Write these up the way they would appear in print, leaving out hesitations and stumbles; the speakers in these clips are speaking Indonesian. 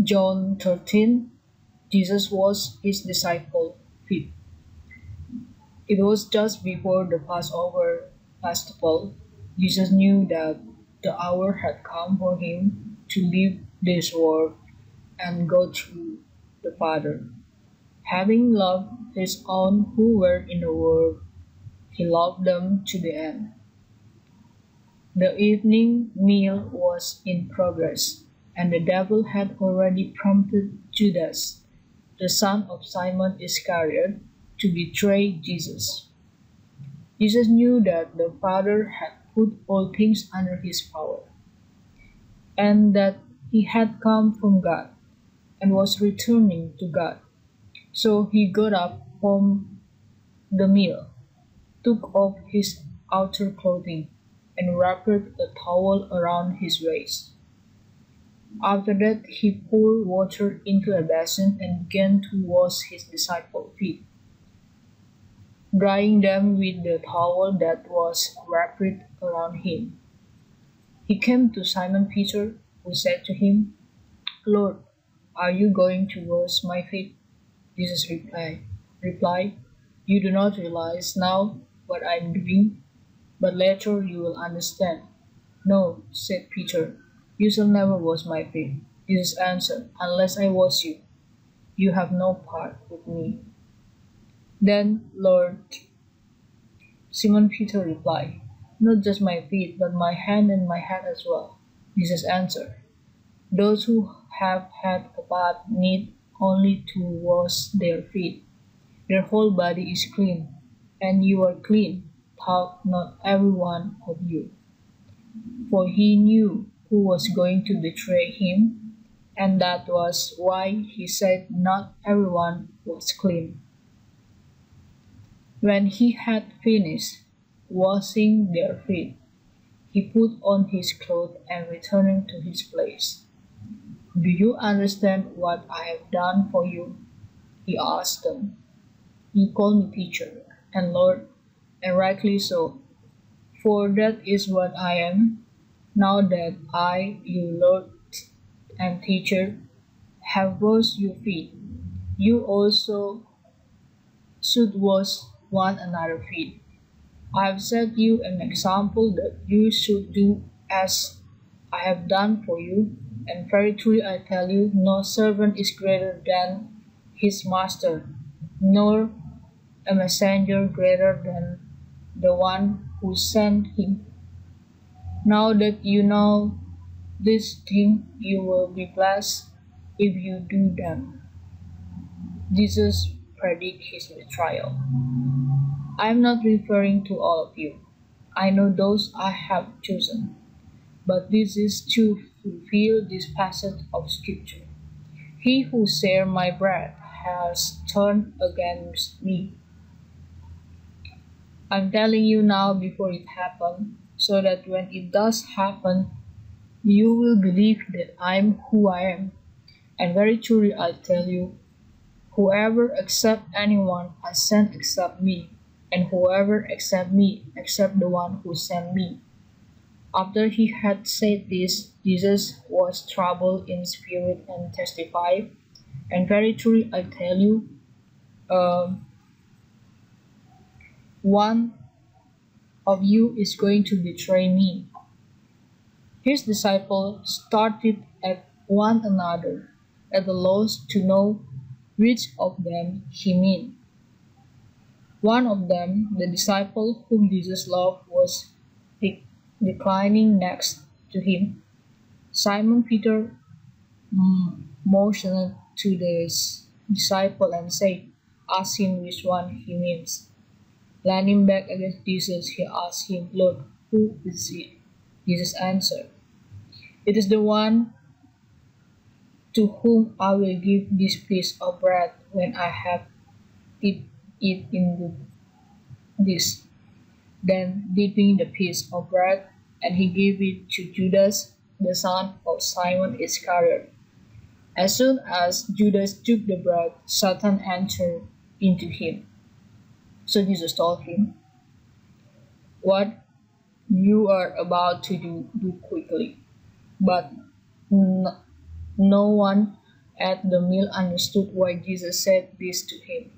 John 13, Jesus was his disciple feet. It was just before the Passover festival. Jesus knew that the hour had come for him to leave this world and go to the Father. Having loved his own who were in the world, he loved them to the end. The evening meal was in progress, and the devil had already prompted Judas, the son of Simon Iscariot, to betray Jesus. Jesus knew that the Father had put all things under his power, and that he had come from God and was returning to God. So he got up from the meal, took off his outer clothing, and wrapped a towel around his waist. After that, he poured water into a basin and began to wash his disciples' feet, drying them with the towel that was wrapped around him. He came to Simon Peter, who said to him, Lord, are you going to wash my feet? Jesus replied, You do not realize now what I am doing, but later you will understand. No, said Peter, you shall never wash my feet. Jesus answered, Unless I wash you, you have no part with me. Then, Lord, Simon Peter replied, Not just my feet, but my hand and my head as well. Jesus answered, Those who have had a bath need only to wash their feet. Their whole body is clean, and you are clean, but not every one of you. For he knew who was going to betray him, and that was why he said not everyone was clean. When he had finished washing their feet, he put on his clothes and returned to his place. Do you understand what I have done for you? He asked them. You call me teacher and Lord, and rightly so, for that is what I am. Now that I, you Lord and teacher, have washed your feet, you also should wash one another's feet. I have set you an example that you should do as I have done for you, and very truly I tell you, no servant is greater than his master, nor a messenger greater than the one who sent him. Now that you know this thing, you will be blessed if you do them. Jesus predicted his betrayal. I am not referring to all of you. I know those I have chosen. But this is to fulfill this passage of Scripture. He who shares my bread has turned against me. I'm telling you now before it happens, so that when it does happen, you will believe that I'm who I am. And very truly I tell you, whoever accepts anyone I sent except me, and whoever accepts me except the one who sent me. After he had said this, Jesus was troubled in spirit and testified, And very truly I tell you, uh, one of you is going to betray me. His disciples started at one another, at a loss to know which of them he meant. One of them, the disciple whom Jesus loved, was reclining next to him. Simon Peter motioned to the disciple and said, Ask him which one he means. Leaning back against Jesus, he asked him, Lord, who is it? Jesus answered, It is the one to whom I will give this piece of bread when I have dipped it in this. Then, dipping the piece of bread, and he gave it to Judas, the son of Simon Iscariot. As soon as Judas took the bread, Satan entered into him. So Jesus told him, What you are about to do, do quickly. But no one at the meal understood why Jesus said this to him.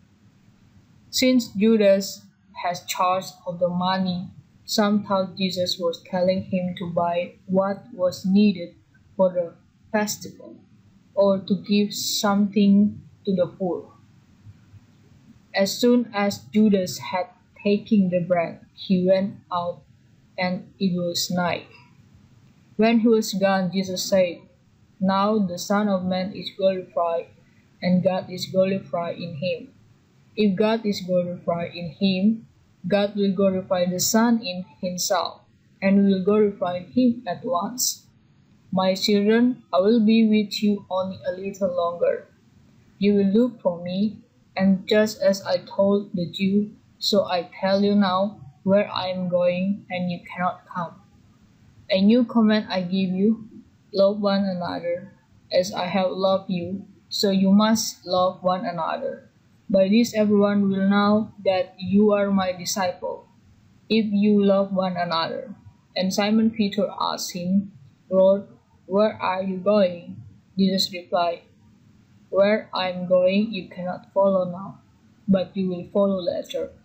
Since Judas has charge of the money, some thought Jesus was telling him to buy what was needed for the festival or to give something to the poor. As soon as Judas had taken the bread, he went out, and it was night. When he was gone, Jesus said, "Now the Son of Man is glorified, and God is glorified in him. If God is glorified in him, God will glorify the Son in himself, and will glorify him at once. My children, I will be with you only a little longer. You will look for me, and just as I told the Jew, so I tell you now where I am going, and you cannot come. A new command I give you, love one another. As I have loved you, so you must love one another. By this everyone will know that you are my disciple, if you love one another." And Simon Peter asked him, "Lord, where are you going?" Jesus replied, "Where I am going you cannot follow now, but you will follow later."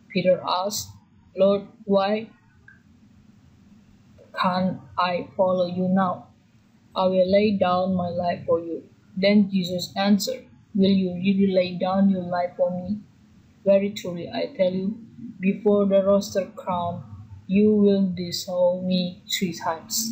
Peter asked, "Lord, why can't I follow you now? I will lay down my life for you." Then Jesus answered, "Will you really lay down your life for me? Very truly I tell you, before the rooster crows, you will disown me 3 times."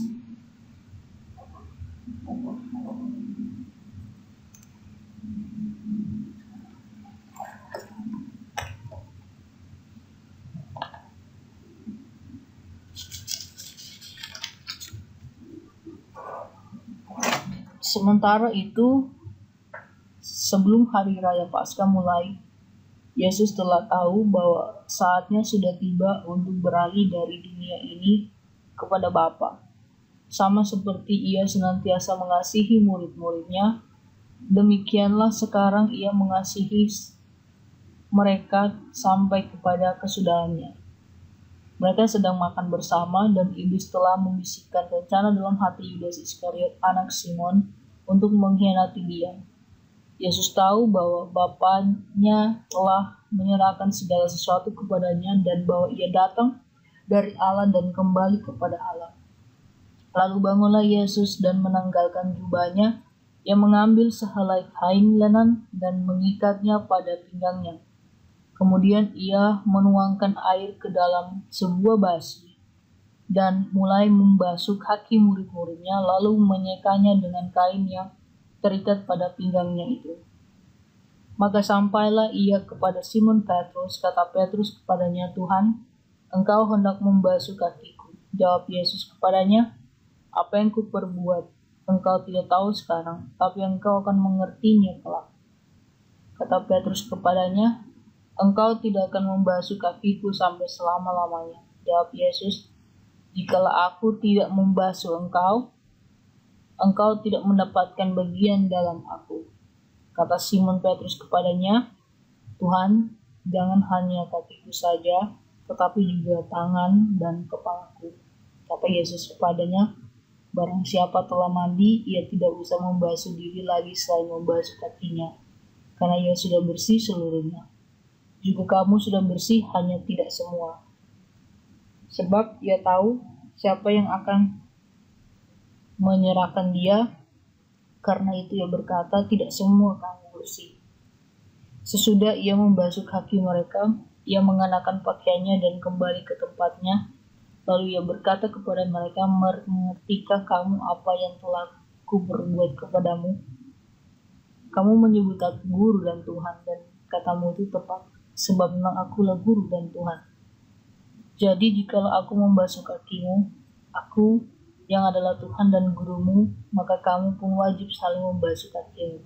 Sementara itu, sebelum hari raya Paskah mulai, Yesus telah tahu bahwa saatnya sudah tiba untuk beralih dari dunia ini kepada Bapa. Sama seperti ia senantiasa mengasihi murid-muridnya, demikianlah sekarang ia mengasihi mereka sampai kepada kesudahannya. Mereka sedang makan bersama, dan iblis telah membisikkan rencana dalam hati Yudas Iskariot, anak Simon, untuk mengkhianati dia. Yesus tahu bahwa Bapanya telah menyerahkan segala sesuatu kepadanya, dan bahwa ia datang dari Allah dan kembali kepada Allah. Lalu bangunlah Yesus dan menanggalkan jubahnya. Ia mengambil sehelai kain lenan dan mengikatnya pada pinggangnya. Kemudian ia menuangkan air ke dalam sebuah basi dan mulai membasuh kaki murid-muridnya, lalu menyekanya dengan kain yang terikat pada pinggangnya itu. Maka sampailah ia kepada Simon Petrus. Kata Petrus kepadanya, "Tuhan, engkau hendak membasuh kakiku." Jawab Yesus kepadanya, "Apa yang kuperbuat, engkau tidak tahu sekarang, tapi engkau akan mengertinya kelak." Kata Petrus kepadanya, "Engkau tidak akan membasuh kakiku sampai selama-lamanya." Jawab Yesus, "Jikalau aku tidak membasuh engkau, engkau tidak mendapatkan bagian dalam aku." Kata Simon Petrus kepadanya, "Tuhan, jangan hanya kakiku saja, tetapi juga tangan dan kepalaku." Kata Yesus kepadanya, "Barang siapa telah mandi, ia tidak usah membasuh diri lagi selain membasuh kakinya, karena ia sudah bersih seluruhnya. Juga kamu sudah bersih, hanya tidak semua." Sebab ia tahu siapa yang akan menyerahkan dia, karena itu ia berkata, "Tidak semua kamu bersih." Sesudah ia membasuh kaki mereka, ia mengenakan pakaiannya dan kembali ke tempatnya. Lalu ia berkata kepada mereka, "Mengertikah kamu apa yang telah kuperbuat kepadamu? Kamu menyebut aku guru dan Tuhan, dan katamu itu tepat, sebab memang akulah guru dan Tuhan. Jadi jikalau aku membasuh kakimu, aku yang adalah Tuhan dan gurumu, maka kamu pun wajib saling membasuh kakimu.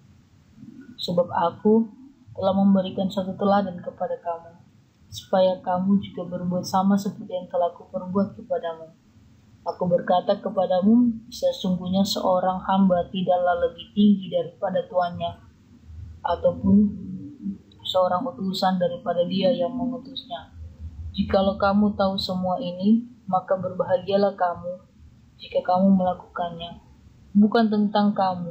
Sebab aku telah memberikan suatu teladan kepada kamu, supaya kamu juga berbuat sama seperti yang telah kuperbuat kepadamu. Aku berkata kepadamu, sesungguhnya seorang hamba tidaklah lebih tinggi daripada tuannya, ataupun seorang utusan daripada dia yang mengutusnya. Jikalau kamu tahu semua ini, maka berbahagialah kamu jika kamu melakukannya. Bukan tentang kamu,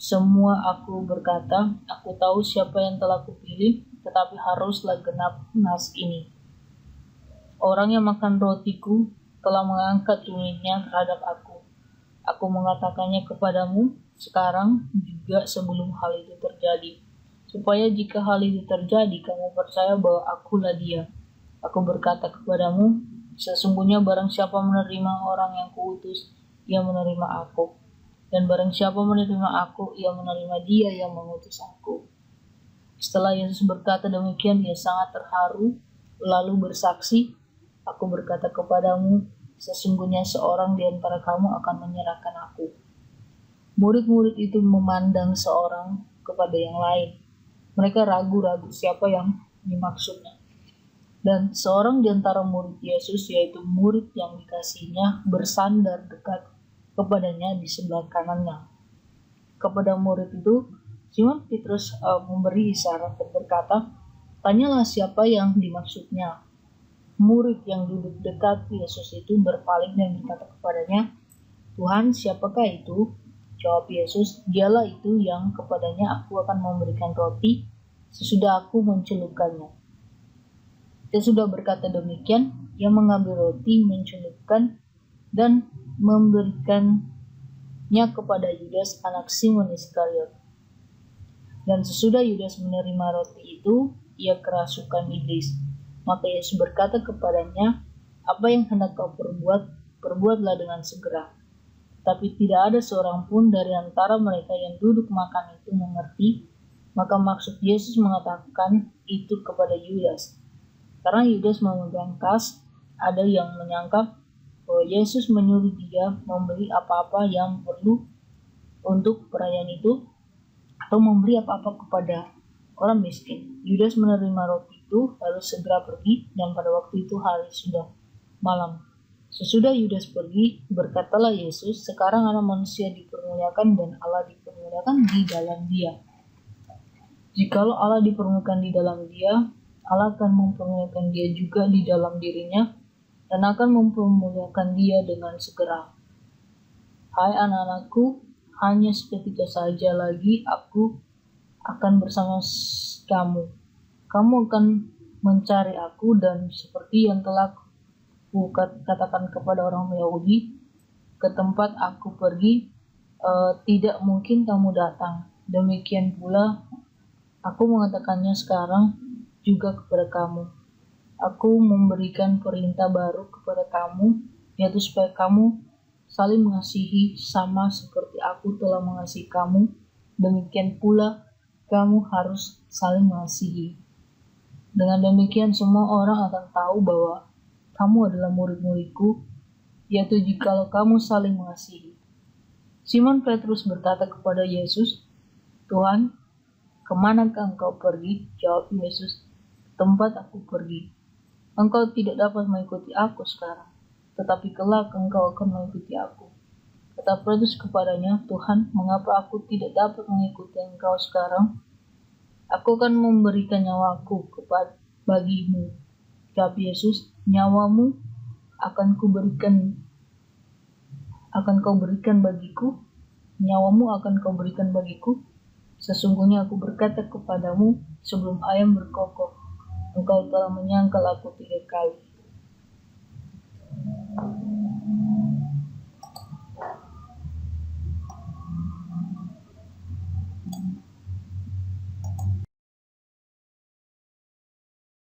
Semua aku berkata, aku tahu siapa yang telah kupilih, tetapi haruslah genap nas ini. Orang yang makan rotiku telah mengangkat unitnya terhadap aku. Aku mengatakannya kepadamu sekarang juga sebelum hal itu terjadi, supaya jika hal itu terjadi, kamu percaya bahwa akulah dia. Aku berkata kepadamu, sesungguhnya barang siapa menerima orang yang kuutus, ia menerima aku. Dan barang siapa menerima aku, ia menerima dia yang mengutus aku. Setelah Yesus berkata demikian, ia sangat terharu, lalu bersaksi, aku berkata kepadamu, sesungguhnya seorang di antara kamu akan menyerahkan aku. Murid-murid itu memandang seorang kepada yang lain. Mereka ragu-ragu siapa yang dimaksudnya. Dan seorang di antara murid Yesus, yaitu murid yang dikasihinya, bersandar dekat kepadanya di sebelah kanannya. Kepada murid itu, Simon Petrus memberi isyarat dan berkata, tanyalah siapa yang dimaksudnya. Murid yang duduk dekat Yesus itu berpaling dan berkata kepadanya, Tuhan, siapakah itu? Jawab Yesus, dialah itu yang kepadanya aku akan memberikan roti sesudah aku mencelupkannya. Sesudah berkata demikian, ia mengambil roti, mencelupkan, dan memberikannya kepada Yudas anak Simon Iskariot. Dan sesudah Yudas menerima roti itu, ia kerasukan iblis. Maka Yesus berkata kepadanya, apa yang hendak kau perbuat, perbuatlah dengan segera. Tapi tidak ada seorang pun dari antara mereka yang duduk makan itu mengerti, maka maksud Yesus mengatakan itu kepada Yudas. Karena Yudas memegang kas, ada yang menyangka bahwa Yesus menyuruh dia membeli apa-apa yang perlu untuk perayaan itu, atau memberi apa-apa kepada orang miskin. Yudas menerima roti itu, lalu segera pergi, dan pada waktu itu hari sudah malam. Sesudah Yudas pergi, berkatalah Yesus, sekarang anak manusia dipermuliakan dan Allah dipermuliakan di dalam dia. Jikalau Allah dipermuliakan di dalam dia, Allah akan mempermuliakan dia juga di dalam dirinya, dan akan mempermuliakan dia dengan segera. Hai anak-anakku, hanya seketika saja lagi aku akan bersama kamu. Kamu akan mencari aku, dan seperti yang telah katakan kepada orang Yahudi, ke tempat aku pergi, tidak mungkin kamu datang. Demikian pula aku mengatakannya sekarang juga kepada kamu. Aku memberikan perintah baru kepada kamu, yaitu supaya kamu saling mengasihi sama seperti aku telah mengasihi kamu. Demikian pula kamu harus saling mengasihi. Dengan demikian semua orang akan tahu bahwa kamu adalah murid-muridku, yaitu jikalau kamu saling mengasihi. Simon Petrus berkata kepada Yesus, Tuhan, kemanakah engkau pergi? Jawab Yesus, tempat aku pergi. Engkau tidak dapat mengikuti aku sekarang, tetapi kelak engkau akan mengikuti aku. Kata Petrus kepadanya, Tuhan, mengapa aku tidak dapat mengikuti engkau sekarang? Aku akan memberikan nyawaku bagimu. Jawab Yesus, nyawamu akan kau berikan bagiku. Nyawamu akan kau berikan bagiku. Sesungguhnya aku berkata kepadamu, sebelum ayam berkokok, engkau telah menyangkal aku 3 kali.